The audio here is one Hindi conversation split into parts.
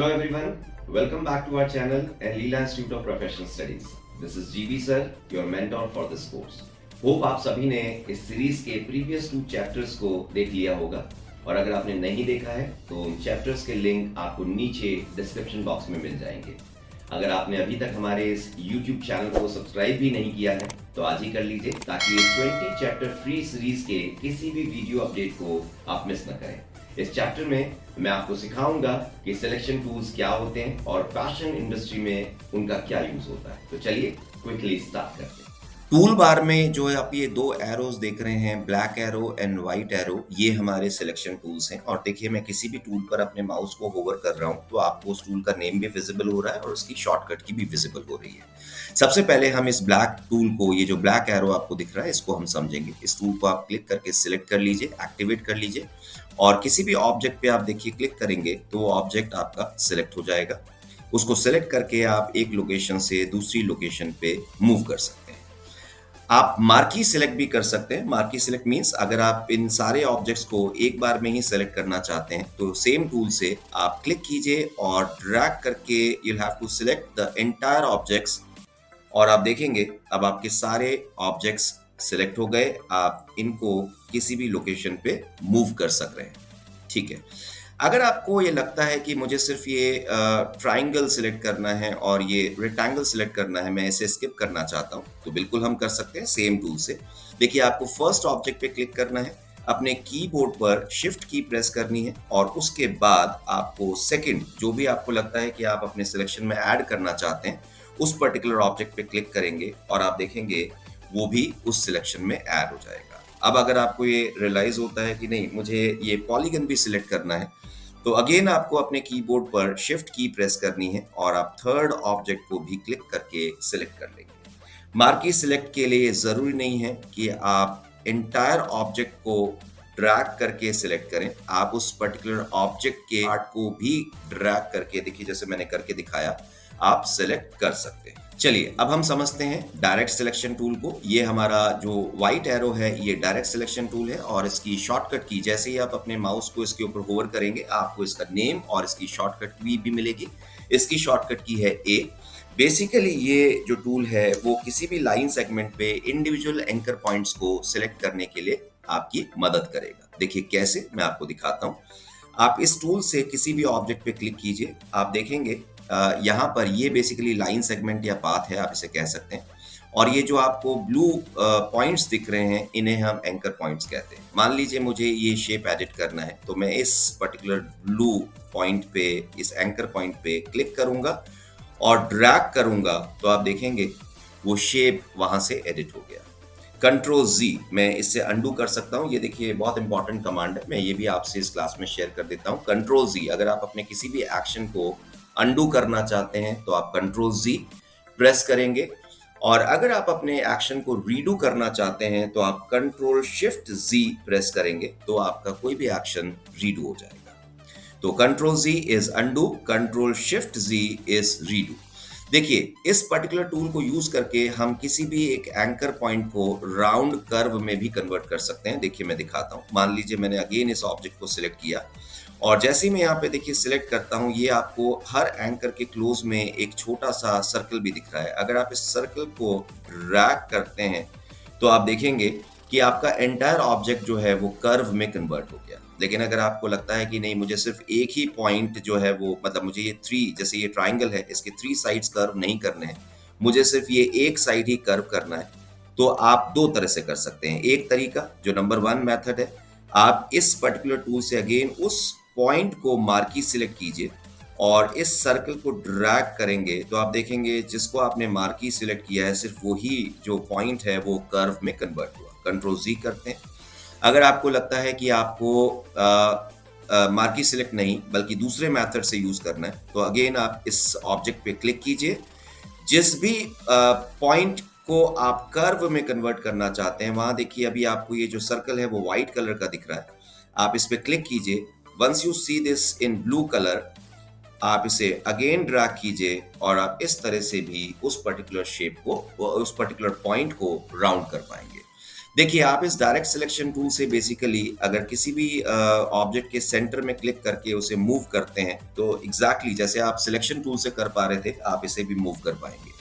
Hello everyone, welcome back to our channel and Leela Institute of Professional Studies. This is GB sir, your mentor for this course. Hope आप सभी ने इस सीरीज के प्रीवियस 2 चैप्टर्स को देख लिया होगा और अगर आपने नहीं देखा है तो उन चैप्टर्स के लिंक आपको नीचे डिस्क्रिप्शन बॉक्स में मिल जाएंगे। अगर आपने अभी तक हमारे इस YouTube चैनल को सब्सक्राइब भी नहीं किया है तो आज ही कर लीजिए ताकि इस 20 चैप्टर फ्री सीरीज के किसी भी वीडियो अपडेट को आप मिस न करें। इस चैप्टर में मैं आपको सिखाऊंगा कि सिलेक्शन टूल्स क्या होते हैं और फैशन इंडस्ट्री में उनका क्या यूज होता है। तो चलिए क्विकली स्टार्ट करते हैं। टूल बार में जो है आप ये दो एरोज देख रहे हैं, black arrow and white arrow, ये हमारे सिलेक्शन टूल्स हैं। और देखिए मैं किसी भी टूल पर अपने माउस को होवर कर रहा हूँ तो आपको उस टूल का नेम भी विजिबल हो रहा है और उसकी शॉर्टकट की भी विजिबल हो रही है। सबसे पहले हम इस ब्लैक टूल को, ये जो ब्लैक एरो आपको दिख रहा है, इसको हम समझेंगे। इस टूल को आप क्लिक करके सिलेक्ट कर लीजिए, एक्टिवेट कर लीजिए और किसी भी ऑब्जेक्ट पे आप देखिए क्लिक करेंगे तो वो ऑब्जेक्ट आपका सिलेक्ट हो जाएगा। उसको सिलेक्ट करके आप एक लोकेशन से दूसरी लोकेशन पे मूव कर सकते हैं। आप मार्की सिलेक्ट भी कर सकते हैं। मार्की सिलेक्ट मींस अगर आप इन सारे ऑब्जेक्ट्स को एक बार में ही सिलेक्ट करना चाहते हैं तो सेम टूल से आप क्लिक कीजिए और ड्रैग करके you have to select the entire objects और आप देखेंगे अब आपके सारे ऑब्जेक्ट्स सिलेक्ट हो गए। आप इनको किसी भी लोकेशन पे मूव कर सक रहे हैं। ठीक है, अगर आपको ये लगता है कि मुझे सिर्फ ये ट्राइंगल सिलेक्ट करना है और ये रेक्टेंगल सिलेक्ट करना है, मैं इसे स्किप करना चाहता हूँ, तो बिल्कुल हम कर सकते हैं सेम टूल से। देखिए आपको फर्स्ट ऑब्जेक्ट पे क्लिक करना है, अपने कीबोर्ड पर शिफ्ट की प्रेस करनी है और उसके बाद आपको सेकंड जो भी आपको लगता है कि आप अपने सिलेक्शन में ऐड करना चाहते हैं उस पर्टिकुलर ऑब्जेक्ट पे क्लिक करेंगे और आप देखेंगे वो भी उस सिलेक्शन में ऐड हो जाएगा। अब अगर आपको ये रियलाइज होता है कि नहीं मुझे ये पॉलीगन भी सिलेक्ट करना है तो अगेन आपको अपने कीबोर्ड पर शिफ्ट की प्रेस करनी है और आप थर्ड ऑब्जेक्ट को भी क्लिक करके सिलेक्ट कर लेंगे। मार्की सिलेक्ट के लिए जरूरी नहीं है कि आप एंटायर ऑब्जेक्ट को ड्रैग करके सिलेक्ट करें, आप उस पर्टिकुलर ऑब्जेक्ट के पार्ट को भी ड्रैग करके, देखिए जैसे मैंने करके दिखाया, आप सिलेक्ट कर सकते हैं। चलिए अब हम समझते हैं डायरेक्ट सिलेक्शन टूल को। ये हमारा जो व्हाइट एरो है ये डायरेक्ट सिलेक्शन टूल है और इसकी शॉर्टकट की, जैसे ही आप अपने माउस को इसके ऊपर होवर करेंगे आपको इसका नेम और इसकी शॉर्टकट की भी मिलेगी। इसकी शॉर्टकट की है ए। बेसिकली ये जो टूल है वो किसी भी लाइन सेगमेंट पे इंडिविजुअल एंकर पॉइंट्स को सिलेक्ट करने के लिए आपकी मदद करेगा। देखिए कैसे, मैं आपको दिखाता हूँ। आप इस टूल से किसी भी ऑब्जेक्ट पे क्लिक कीजिए, आप देखेंगे यहाँ पर ये बेसिकली लाइन सेगमेंट या पाथ है, आप इसे कह सकते हैं। और ये जो आपको ब्लू पॉइंट्स दिख रहे हैं इन्हें हम एंकर पॉइंट्स कहते हैं। मान लीजिए मुझे ये शेप एडिट करना है तो मैं इस पर्टिकुलर ब्लू पॉइंट पे, इस एंकर पॉइंट पे क्लिक करूंगा और ड्रैग करूंगा तो आप देखेंगे वो शेप वहां से एडिट हो गया। कंट्रोल जी, मैं इससे अंडू कर सकता हूँ। ये देखिए बहुत इंपॉर्टेंट कमांड है, मैं ये भी आपसे इस क्लास में शेयर कर देता हूँ। कंट्रोल जी, अगर आप अपने किसी भी एक्शन को अंडू करना चाहते हैं तो आप कंट्रोल जी प्रेस करेंगे और अगर आप अपने एक्शन को रीडू करना चाहते हैं तो आप कंट्रोल शिफ्ट जी प्रेस करेंगे तो आपका कोई भी एक्शन रीडू हो जाएगा। तो control G is undo, control shift G is redo. देखिए इस पर्टिकुलर टूल को यूज करके हम किसी भी एक एंकर पॉइंट को राउंड कर्व में भी कन्वर्ट कर सकते हैं। देखिए मैं दिखाता हूं। मान लीजिए मैंने अगेन इस ऑब्जेक्ट को सिलेक्ट किया और जैसे ही मैं यहाँ पे देखिए सिलेक्ट करता हूँ ये आपको हर एंकर के क्लोज में एक छोटा सा सर्कल भी दिख रहा है। अगर आप इस सर्कल को ड्रैग करते हैं तो आप देखेंगे कि आपका एंटायर ऑब्जेक्ट जो है वो कर्व में कन्वर्ट हो गया। लेकिन अगर आपको लगता है कि नहीं मुझे सिर्फ एक ही पॉइंट जो है वो, मतलब मुझे ये 3, जैसे ये ट्राइंगल है इसके 3 साइड्स कर्व नहीं करने हैं, मुझे सिर्फ ये एक साइड ही कर्व करना है, तो आप 2 तरह से कर सकते हैं। एक तरीका जो नंबर 1 मेथड है, आप इस पर्टिकुलर टूल से अगेन उस पॉइंट को मार्की सिलेक्ट कीजिए और इस सर्कल को ड्रैग करेंगे तो आप देखेंगे जिसको आपने मार्की सिलेक्ट किया है सिर्फ वही जो पॉइंट है वो कर्व में कन्वर्ट हुआ। कंट्रोल जी करते हैं। अगर आपको लगता है कि आपको मार्की सिलेक्ट नहीं बल्कि दूसरे मेथड से यूज करना है तो अगेन आप इस ऑब्जेक्ट पे क्लिक कीजिए, जिस भी पॉइंट को आप कर्व में कन्वर्ट करना चाहते हैं वहां देखिए अभी आपको ये जो सर्कल है वो व्हाइट कलर का दिख रहा है। आप इस पे क्लिक कीजिए, once you see this in blue colour आप इसे अगेन ड्रैग कीजिए और आप इस तरह से भी उस पर्टिकुलर शेप को, उस पर्टिकुलर पॉइंट को राउंड कर पाएंगे। देखिए, आप इस डायरेक्ट सिलेक्शन टूल से बेसिकली अगर किसी भी ऑब्जेक्ट के सेंटर में क्लिक करके उसे मूव करते हैं, तो एग्जैक्टली जैसे आप सिलेक्शन टूल से कर पा रहे थे, आप इसे भी मूव कर पाएंगे।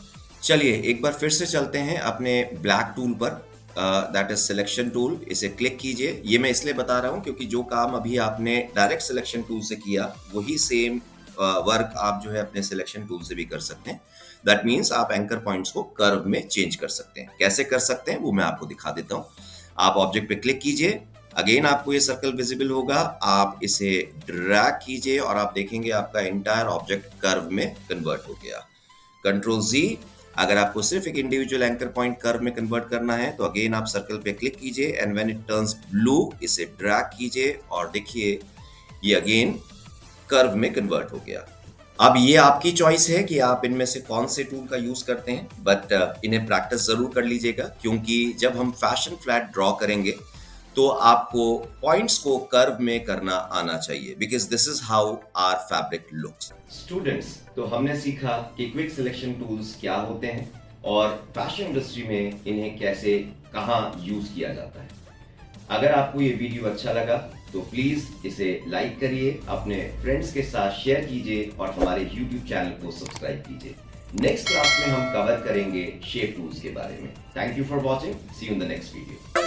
चलिए एक बार फिर से चलते हैं अपने ब्लैक टूल पर, दैट इज सिलेक्शन टूल। इसे क्लिक कीजिए। ये मैं इसलिए बता रहा हूँ क्योंकि जो काम अभी आपने डायरेक्ट सिलेक्शन टूल से किया, वही सेम वर्क आप जो है अपने सिलेक्शन टूल से भी कर सकते हैं। दैट मीन्स आप एंकर पॉइंट्स को कर्व में चेंज कर सकते हैं। कैसे कर सकते हैं वो मैं आपको दिखा देता हूँ। आप ऑब्जेक्ट पे क्लिक कीजिए, अगेन आपको ये सर्कल विजिबल होगा, आप इसे ड्रैग कीजिए और आप देखेंगे आपका एंटायर ऑब्जेक्ट कर्व में कन्वर्ट हो गया। कंट्रोल जी। अगर आपको सिर्फ एक इंडिविजुअल एंकर पॉइंट कर्व में कन्वर्ट करना है तो अगेन आप सर्कल पे क्लिक कीजिए and when it turns blue इसे ड्रैग कीजिए और देखिए ये अगेन कर्व में कन्वर्ट हो गया। अब ये आपकी चॉइस है कि आप इनमें से कौन से टूल का यूज करते हैं, बट इन्हें प्रैक्टिस जरूर कर लीजिएगा क्योंकि जब हम फैशन फ्लैट ड्रॉ करेंगे तो आपको पॉइंट्स को कर्व में करना आना चाहिए, because this is how our fabric looks. Students, तो हमने सीखा कि क्विक सिलेक्शन टूल्स क्या होते हैं और फैशन इंडस्ट्री में इन्हें कैसे कहाँ यूज किया जाता है। अगर आपको ये वीडियो अच्छा लगा तो प्लीज इसे लाइक करिए, अपने फ्रेंड्स के साथ शेयर कीजिए और हमारे YouTube चैनल को सब्सक्राइब कीजिए। नेक्स्ट क्लास में हम कवर करेंगे शेप टूल्स के बारे में। Thank you for watching, see you in the next video.